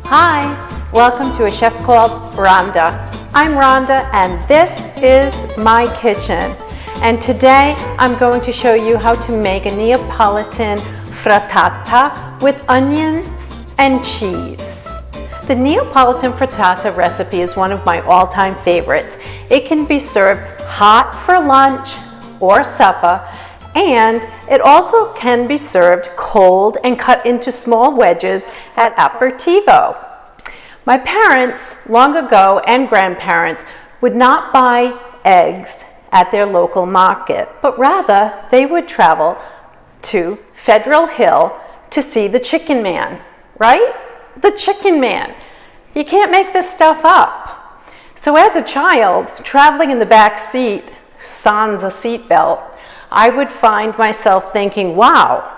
Hi, welcome to a chef called Rhonda. I'm Rhonda and this is my kitchen. And today I'm going to show you how to make a Neapolitan frittata with onions and cheese. The Neapolitan frittata recipe is one of my all-time favorites. It can be served hot for lunch or supper, and it also can be served cold and cut into small wedges at aperitivo. My parents, long ago, and grandparents would not buy eggs at their local market, but rather they would travel to Federal Hill to see the chicken man, right? The chicken man. You can't make this stuff up. So as a child, traveling in the back seat, sans a seatbelt, I would find myself thinking, wow,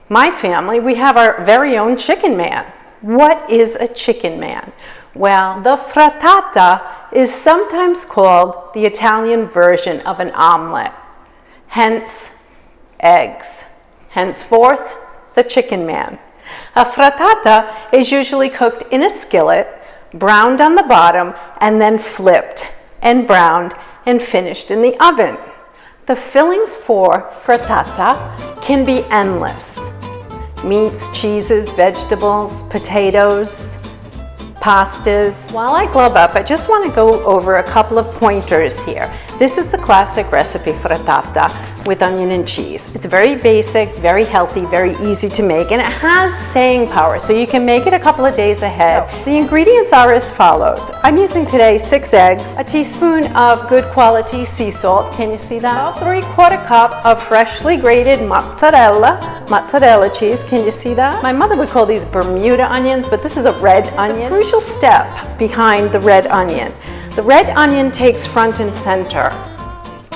my family, we have our very own chicken man. What is a chicken man? Well, the frittata is sometimes called the Italian version of an omelette, hence eggs. Henceforth, the chicken man. A frittata is usually cooked in a skillet, browned on the bottom, and then flipped and browned and finished in the oven. The fillings for frittata can be endless. Meats, cheeses, vegetables, potatoes, pastas. While I glove up, I just want to go over a couple of pointers here. This is the classic recipe frittata with onion and cheese. It's very basic, very healthy, very easy to make, and it has staying power, so you can make it a couple of days ahead. The ingredients are as follows. I'm using today 6 eggs, a teaspoon of good quality sea salt. Can you see that? About 3/4 cup of freshly grated mozzarella cheese. Can you see that? My mother would call these Bermuda onions, but this is a red onion. It's a crucial step behind the red onion. The red onion takes front and center,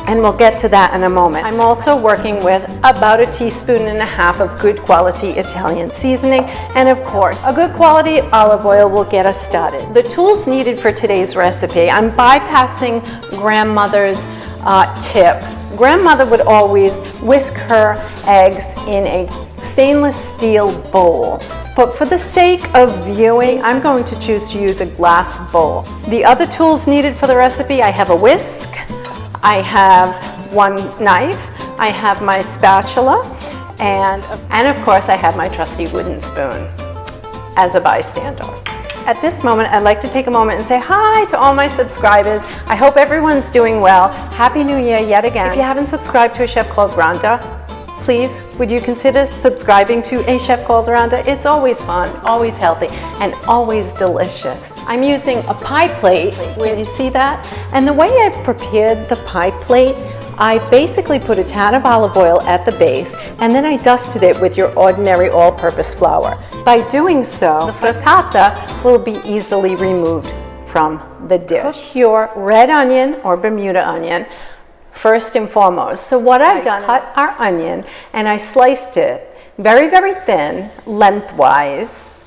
and we'll get to that in a moment. I'm also working with about 1.5 teaspoons of good quality Italian seasoning, and of course, a good quality olive oil will get us started. The tools needed for today's recipe, I'm bypassing grandmother's tip. Grandmother would always whisk her eggs in a stainless steel bowl. But for the sake of viewing, I'm going to choose to use a glass bowl. The other tools needed for the recipe, I have a whisk, I have one knife, I have my spatula, and of course I have my trusty wooden spoon as a bystander. At this moment, I'd like to take a moment and say hi to all my subscribers. I hope everyone's doing well. Happy New Year yet again. If you haven't subscribed to a chef called Rhonda, please, would you consider subscribing to a chef called Rhonda? It's always fun, always healthy, and always delicious. I'm using a pie plate. Can you see that? And the way I've prepared the pie plate, I basically put a tad of olive oil at the base, and then I dusted it with your ordinary all-purpose flour. By doing so, the frittata will be easily removed from the dish. Cook your red onion or Bermuda onion first and foremost. So what I've done, cut our onion and I sliced it very, very thin, lengthwise,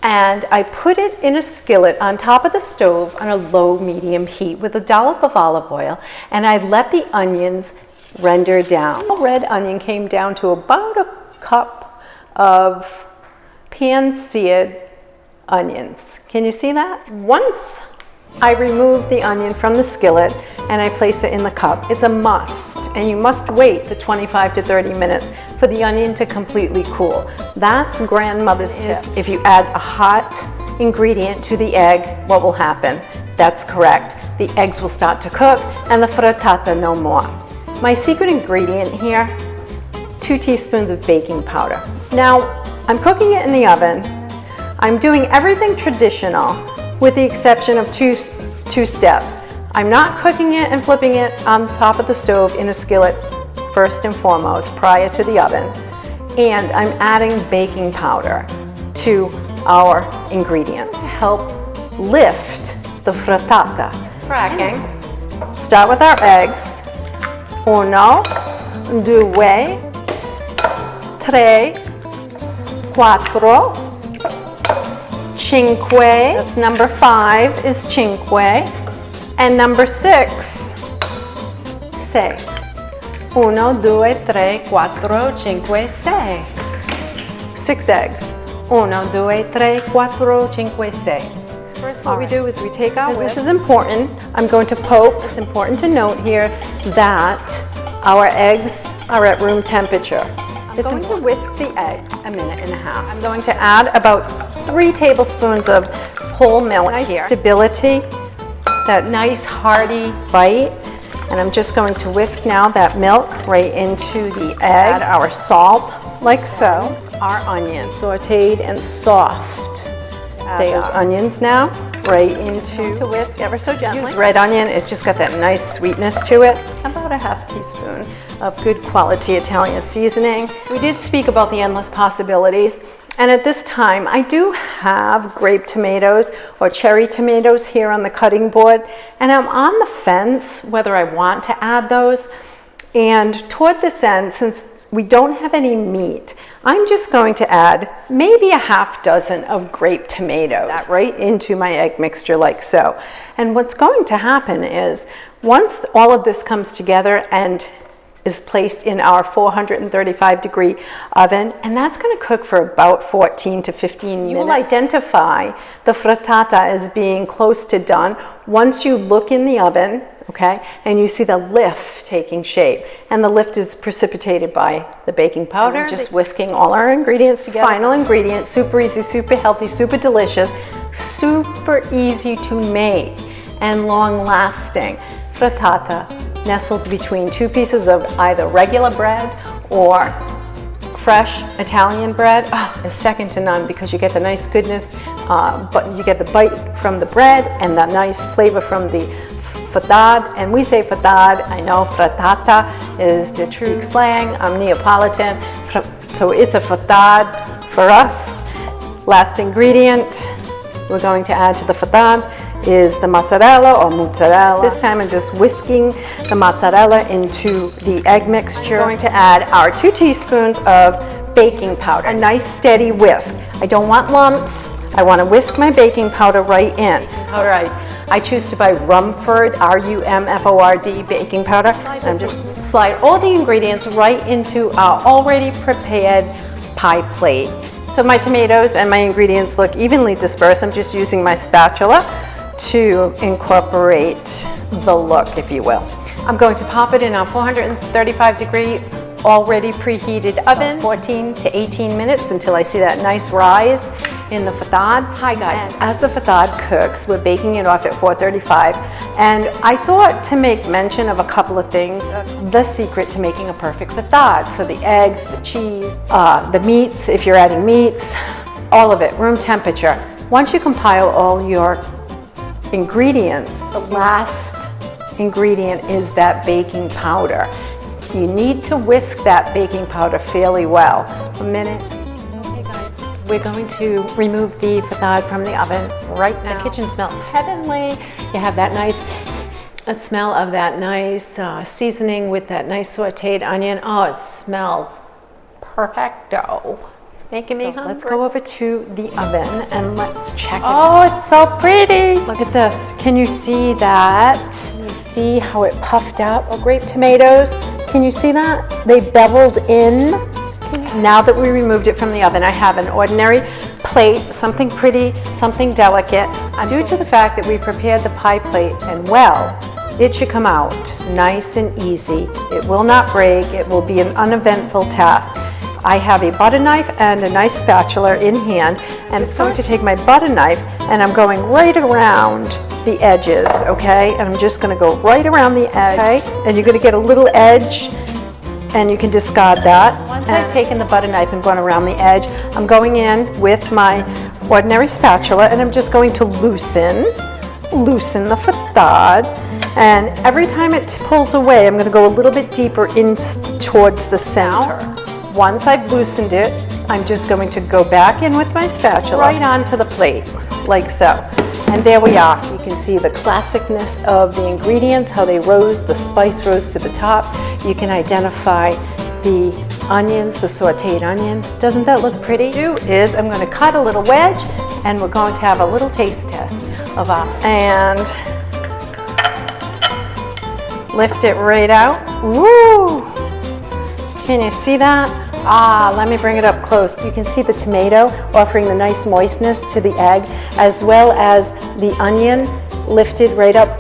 and I put it in a skillet on top of the stove on a low-medium heat with a dollop of olive oil, and I let the onions render down. The red onion came down to about 1 cup of pan-seared onions. Can you see that? Once I remove the onion from the skillet and I place it in the cup. It's a must, and you must wait the 25 to 30 minutes for the onion to completely cool. That's grandmother's tip. If you add a hot ingredient to the egg, what will happen? That's correct. The eggs will start to cook and the frittata no more. My secret ingredient here, 2 teaspoons of baking powder. Now, I'm cooking it in the oven. I'm doing everything traditional with the exception of two steps. I'm not cooking it and flipping it on top of the stove in a skillet first and foremost prior to the oven. And I'm adding baking powder to our ingredients to help lift the frittata. Cracking. Start with our eggs. 1, 2, 3, 4, 5. That's number 5 is cinque. And number 6, 6. 1, 2, 3, 4, 5, 6. 6 eggs. 1, 2, 3, 4, 5, 6. First, what we do is we take our whisk. This is important. I'm going to poke. It's important to note here that our eggs are at room temperature. I'm going to whisk the eggs a minute and a half. I'm going to add about 3 tablespoons of whole milk here. Stability, that nice hearty bite. And I'm just going to whisk now that milk right into the egg. Add our salt, like so. Our onions, sauteed and soft. Add those onions now right into to whisk ever so gently. Use red onion, it's just got that nice sweetness to it. About a half teaspoon of good quality Italian seasoning. We did speak about the endless possibilities. And at this time, I do have grape tomatoes or cherry tomatoes here on the cutting board, and I'm on the fence whether I want to add those. And toward this end, since we don't have any meat, I'm just going to add maybe a half dozen of grape tomatoes right into my egg mixture like so. And what's going to happen is once all of this comes together and is placed in our 435-degree oven, and that's going to cook for about 14 to 15 minutes. You will identify the frittata as being close to done once you look in the oven, okay, and you see the lift taking shape. And the lift is precipitated by the baking powder. And just whisking all our ingredients together. Final ingredient, super easy, super healthy, super delicious, super easy to make, and long-lasting frittata, nestled between 2 pieces of either regular bread or fresh Italian bread. Oh, is second to none because you get the nice goodness, but you get the bite from the bread and the nice flavor from the frittata. And we say frittata, I know frittata is the true slang. I'm Neapolitan, so it's a frittata for us. Last ingredient we're going to add to the frittata is the mozzarella or mozzarella. This time I'm just whisking the mozzarella into the egg mixture. I'm going to add our 2 teaspoons of baking powder. A nice steady whisk. I don't want lumps. I want to whisk my baking powder right in. I choose to buy Rumford, R-U-M-F-O-R-D baking powder. And just slide all the ingredients right into our already prepared pie plate. So my tomatoes and my ingredients look evenly dispersed. I'm just using my spatula to incorporate the look, if you will. I'm going to pop it in our 435-degree already preheated oven, 14 to 18 minutes until I see that nice rise in the frittata. Hi guys, as the frittata cooks, we're baking it off at 435, and I thought to make mention of a couple of things. The secret to making a perfect frittata, so the eggs, the cheese, the meats, if you're adding meats, all of it, room temperature. Once you compile all your ingredients, the last ingredient is that baking powder. You need to whisk that baking powder fairly well. A minute. Okay guys, we're going to remove the frittata from the oven right now. The kitchen smells heavenly. You have that nice smell of that nice seasoning with that nice sauteed onion. Oh, it smells perfecto. Making me hungry. Let's go over to the oven and let's check it out. Oh, it's so pretty. Look at this. Can you see that? Can you see how it puffed out? Oh, grape tomatoes. Can you see that? They beveled in. Now that we removed it from the oven, I have an ordinary plate, something pretty, something delicate. Due to the fact that we prepared the pie plate and well, it should come out nice and easy. It will not break. It will be an uneventful task. I have a butter knife and a nice spatula in hand, and I'm going to take my butter knife and I'm going right around the edges, okay? And I'm just going to go right around the edge, okay? And you're going to get a little edge, and you can discard that. Once I've taken the butter knife and gone around the edge, I'm going in with my ordinary spatula, and I'm just going to loosen the frittata. And every time it pulls away, I'm going to go a little bit deeper in towards the center. Once I've loosened it, I'm just going to go back in with my spatula right onto the plate, like so. And there we are. You can see the classicness of the ingredients, how they rose, the spice rose to the top. You can identify the onions, the sauteed onion. Doesn't that look pretty? What I'm going to do is I'm going to cut a little wedge, and we're going to have a little taste test of our, and lift it right out. Woo! Can you see that? Let me bring it up close. You can see the tomato offering the nice moistness to the egg, as well as the onion lifted right up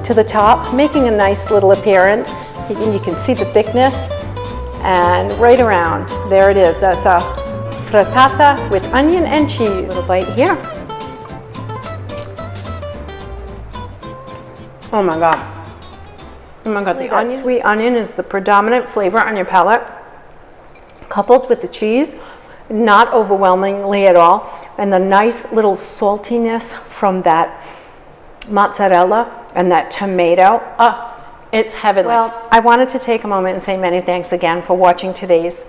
to the top, making a nice little appearance. And you can see the thickness, and right around, there it is. That's a frittata with onion and cheese. A little bite here. Oh my God. Oh my God, the sweet onion is the predominant flavor on your palate, coupled with the cheese, not overwhelmingly at all, and the nice little saltiness from that mozzarella and that tomato. It's heavenly. Well, I wanted to take a moment and say many thanks again for watching today's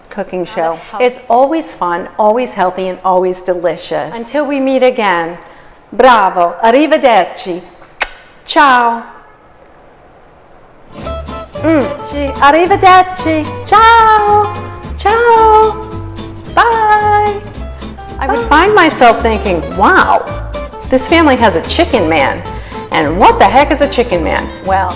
cooking show. It's always fun, always healthy, and always delicious. Until we meet again, bravo, arrivederci, ciao. Arrivederci, ciao, ciao, bye. I would find myself thinking, wow, this family has a chicken man. And what the heck is a chicken man? Well,